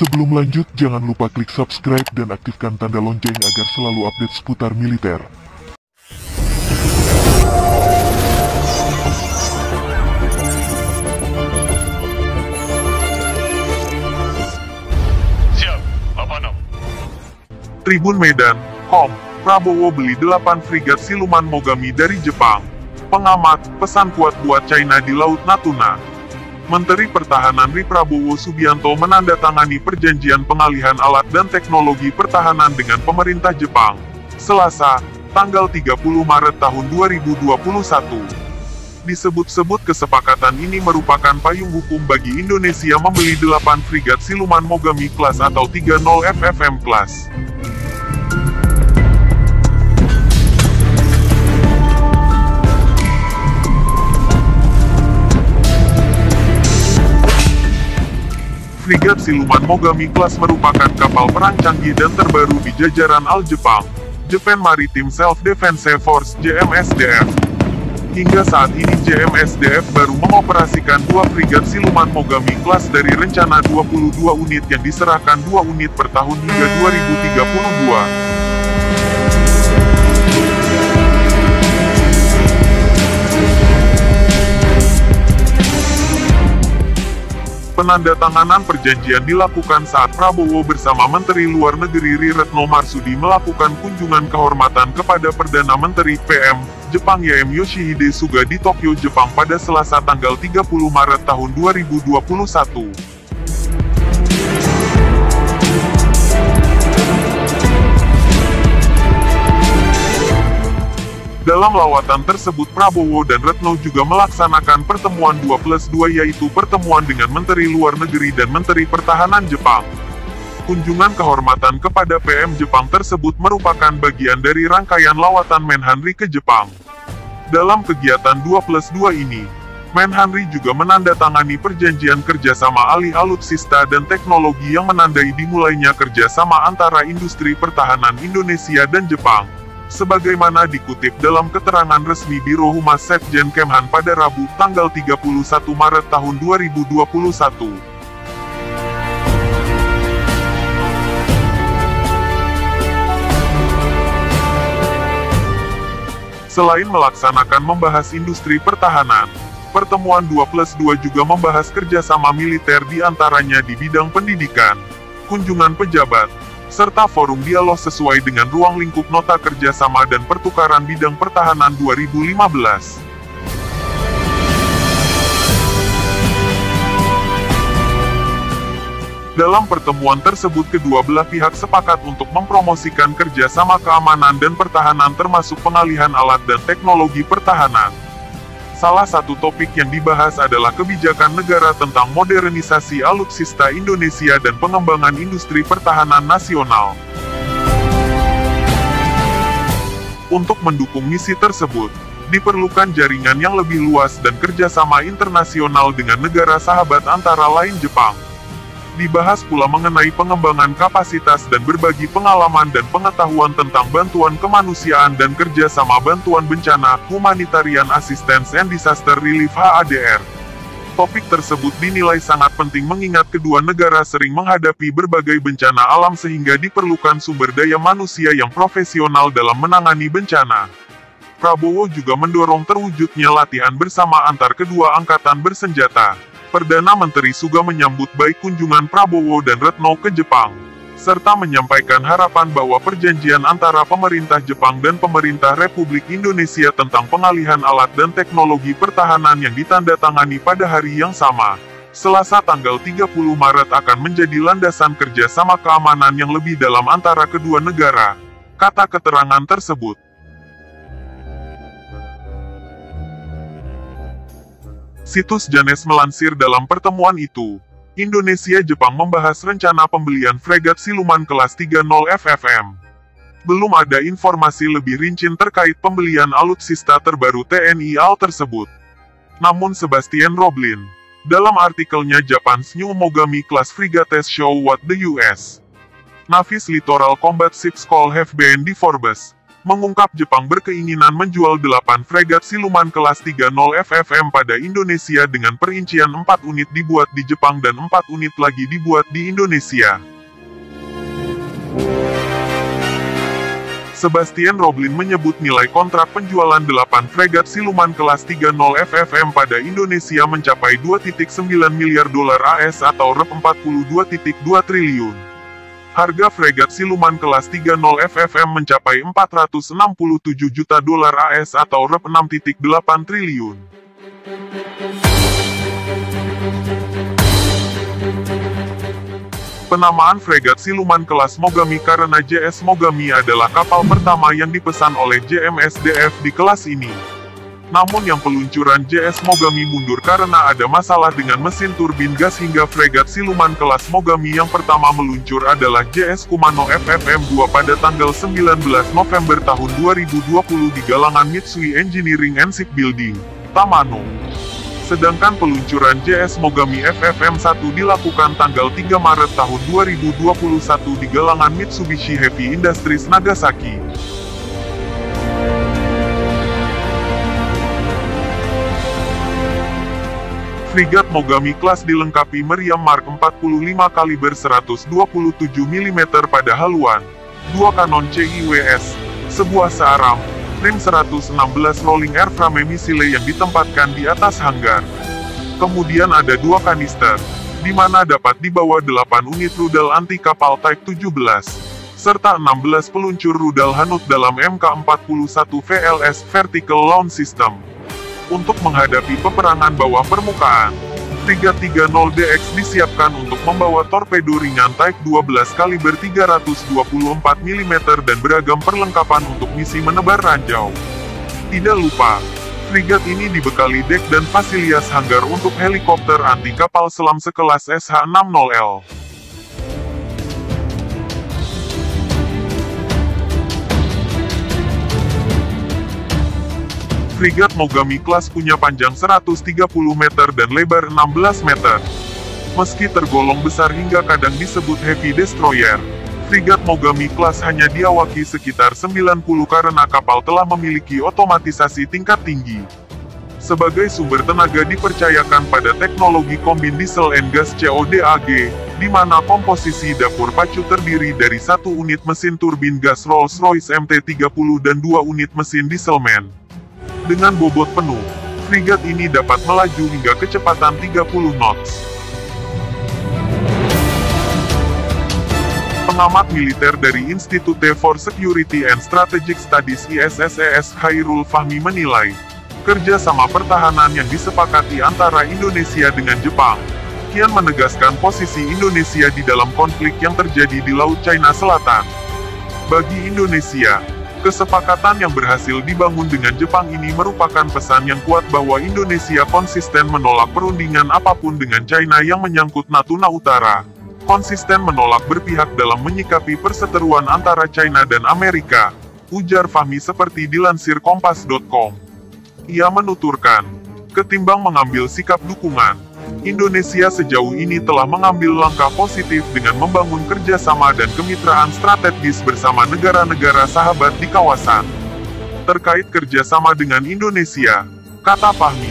Sebelum lanjut, jangan lupa klik subscribe dan aktifkan tanda lonceng agar selalu update seputar militer. Siap, Bapak Tribun Medan, Kom, Prabowo beli 8 frigat siluman Mogami dari Jepang. Pengamat, pesan kuat buat China di Laut Natuna. Menteri Pertahanan Ri Prabowo Subianto menandatangani perjanjian pengalihan alat dan teknologi pertahanan dengan pemerintah Jepang, Selasa, tanggal 30 Maret tahun 2021. Disebut-sebut kesepakatan ini merupakan payung hukum bagi Indonesia membeli 8 frigat siluman Mogami Class atau 30 FFM Class. Frigat siluman Mogami Class merupakan kapal perang canggih dan terbaru di jajaran Al-Jepang, Japan Maritime Self-Defense Force (JMSDF). Hingga saat ini JMSDF baru mengoperasikan 2 frigat siluman Mogami Class dari rencana 22 unit yang diserahkan 2 unit per tahun hingga 2032. Penandatanganan perjanjian dilakukan saat Prabowo bersama Menteri Luar Negeri Ri Retno Marsudi melakukan kunjungan kehormatan kepada Perdana Menteri PM Jepang Yoshihide Suga di Tokyo, Jepang pada Selasa tanggal 30 Maret tahun 2021. Dalam lawatan tersebut Prabowo dan Retno juga melaksanakan pertemuan 2+2 yaitu pertemuan dengan Menteri Luar Negeri dan Menteri Pertahanan Jepang. Kunjungan kehormatan kepada PM Jepang tersebut merupakan bagian dari rangkaian lawatan Menhan Ri ke Jepang. Dalam kegiatan 2+2 ini, Menhan Ri juga menandatangani perjanjian kerjasama alih alutsista dan teknologi yang menandai dimulainya kerjasama antara industri pertahanan Indonesia dan Jepang. Sebagaimana dikutip dalam keterangan resmi Biro Humas Sekjen Kemhan pada Rabu, tanggal 31 Maret tahun 2021. Selain melaksanakan membahas industri pertahanan, pertemuan 2+2 juga membahas kerjasama militer di antaranya di bidang pendidikan, kunjungan pejabat, serta forum dialog sesuai dengan ruang lingkup nota kerjasama dan pertukaran bidang pertahanan 2015. Dalam pertemuan tersebut kedua belah pihak sepakat untuk mempromosikan kerjasama keamanan dan pertahanan termasuk pengalihan alat dan teknologi pertahanan. Salah satu topik yang dibahas adalah kebijakan negara tentang modernisasi alutsista Indonesia dan pengembangan industri pertahanan nasional. Untuk mendukung misi tersebut, diperlukan jaringan yang lebih luas dan kerjasama internasional dengan negara sahabat antara lain Jepang. Dibahas pula mengenai pengembangan kapasitas dan berbagi pengalaman dan pengetahuan tentang bantuan kemanusiaan dan kerjasama bantuan bencana, Humanitarian Assistance and Disaster Relief (HADR). Topik tersebut dinilai sangat penting mengingat kedua negara sering menghadapi berbagai bencana alam sehingga diperlukan sumber daya manusia yang profesional dalam menangani bencana. Prabowo juga mendorong terwujudnya latihan bersama antar kedua angkatan bersenjata. Perdana Menteri Suga menyambut baik kunjungan Prabowo dan Retno ke Jepang, serta menyampaikan harapan bahwa perjanjian antara pemerintah Jepang dan pemerintah Republik Indonesia tentang pengalihan alat dan teknologi pertahanan yang ditandatangani pada hari yang sama, Selasa tanggal 30 Maret akan menjadi landasan kerjasama keamanan yang lebih dalam antara kedua negara, kata keterangan tersebut. Situs Janes melansir dalam pertemuan itu, Indonesia-Jepang membahas rencana pembelian fregat siluman kelas 30 FFM. Belum ada informasi lebih rinci terkait pembelian alutsista terbaru TNI AL tersebut. Namun Sebastian Roblin, dalam artikelnya Japan's New Mogami Class Frigates show what the US Navy's littoral combat ships call have been di Forbes, mengungkap Jepang berkeinginan menjual 8 fregat siluman kelas 30 FFM pada Indonesia dengan perincian 4 unit dibuat di Jepang dan 4 unit lagi dibuat di Indonesia. Sebastian Roblin menyebut nilai kontrak penjualan 8 fregat siluman kelas 30 FFM pada Indonesia mencapai 2,9 miliar dolar AS atau Rp42,2 triliun. Harga fregat siluman kelas 30 FFM mencapai 467 juta dolar AS atau Rp6,8 triliun. Penamaan fregat siluman kelas Mogami karena JS Mogami adalah kapal pertama yang dipesan oleh JMSDF di kelas ini. Namun yang peluncuran JS Mogami mundur karena ada masalah dengan mesin turbin gas hingga fregat siluman kelas Mogami yang pertama meluncur adalah JS Kumano FFM-2 pada tanggal 19 November tahun 2020 di galangan Mitsui Engineering and Shipbuilding, Tamano. Sedangkan peluncuran JS Mogami FFM-1 dilakukan tanggal 3 Maret tahun 2021 di galangan Mitsubishi Heavy Industries Nagasaki. Frigat Mogami Class dilengkapi meriam Mark 45 kaliber 127 mm pada haluan, 2 kanon CIWS, sebuah searm, rim 116 rolling airframe missile yang ditempatkan di atas hanggar. Kemudian ada 2 kanister, di mana dapat dibawa 8 unit rudal anti kapal Type 17, serta 16 peluncur rudal Hanut dalam MK41 VLS Vertical Launch System. Untuk menghadapi peperangan bawah permukaan, Frigat 30DX disiapkan untuk membawa torpedo ringan Type 12 kaliber 324 mm dan beragam perlengkapan untuk misi menebar ranjau. Tidak lupa, frigat ini dibekali dek dan fasilitas hanggar untuk helikopter anti kapal selam sekelas SH-60L. Frigat Mogami Class punya panjang 130 meter dan lebar 16 meter. Meski tergolong besar hingga kadang disebut heavy destroyer, Frigat Mogami Class hanya diawaki sekitar 90 karena kapal telah memiliki otomatisasi tingkat tinggi. Sebagai sumber tenaga dipercayakan pada teknologi kombin diesel and gas CODAG, di mana komposisi dapur pacu terdiri dari 1 unit mesin turbin gas Rolls-Royce MT-30 dan 2 unit mesin dieselman. Dengan bobot penuh, frigat ini dapat melaju hingga kecepatan 30 knots. Pengamat militer dari Institute for Security and Strategic Studies ISSES Khairul Fahmi menilai, kerjasama pertahanan yang disepakati antara Indonesia dengan Jepang, kian menegaskan posisi Indonesia di dalam konflik yang terjadi di Laut China Selatan. Bagi Indonesia, kesepakatan yang berhasil dibangun dengan Jepang ini merupakan pesan yang kuat bahwa Indonesia konsisten menolak perundingan apapun dengan China yang menyangkut Natuna Utara, konsisten menolak berpihak dalam menyikapi perseteruan antara China dan Amerika, ujar Fahmi seperti dilansir Kompas.com. Ia menuturkan, ketimbang mengambil sikap dukungan, Indonesia sejauh ini telah mengambil langkah positif dengan membangun kerjasama dan kemitraan strategis bersama negara-negara sahabat di kawasan. Terkait kerjasama dengan Indonesia, kata Fahmi,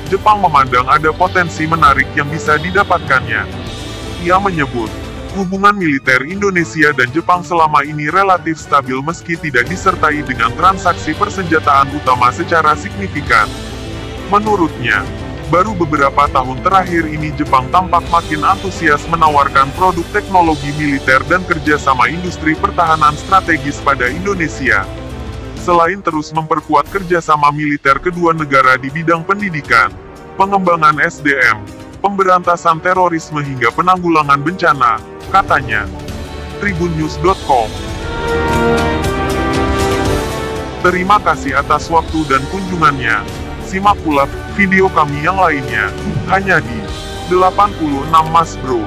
Jepang memandang ada potensi menarik yang bisa didapatkannya. Ia menyebut, hubungan militer Indonesia dan Jepang selama ini relatif stabil meski tidak disertai dengan transaksi persenjataan utama secara signifikan. Menurutnya, baru beberapa tahun terakhir ini Jepang tampak makin antusias menawarkan produk teknologi militer dan kerjasama industri pertahanan strategis pada Indonesia. Selain terus memperkuat kerjasama militer kedua negara di bidang pendidikan, pengembangan SDM, pemberantasan terorisme hingga penanggulangan bencana, katanya. Tribunnews.com. Terima kasih atas waktu dan kunjungannya. Simak pula video kami yang lainnya, hanya di 86 Mas Bro.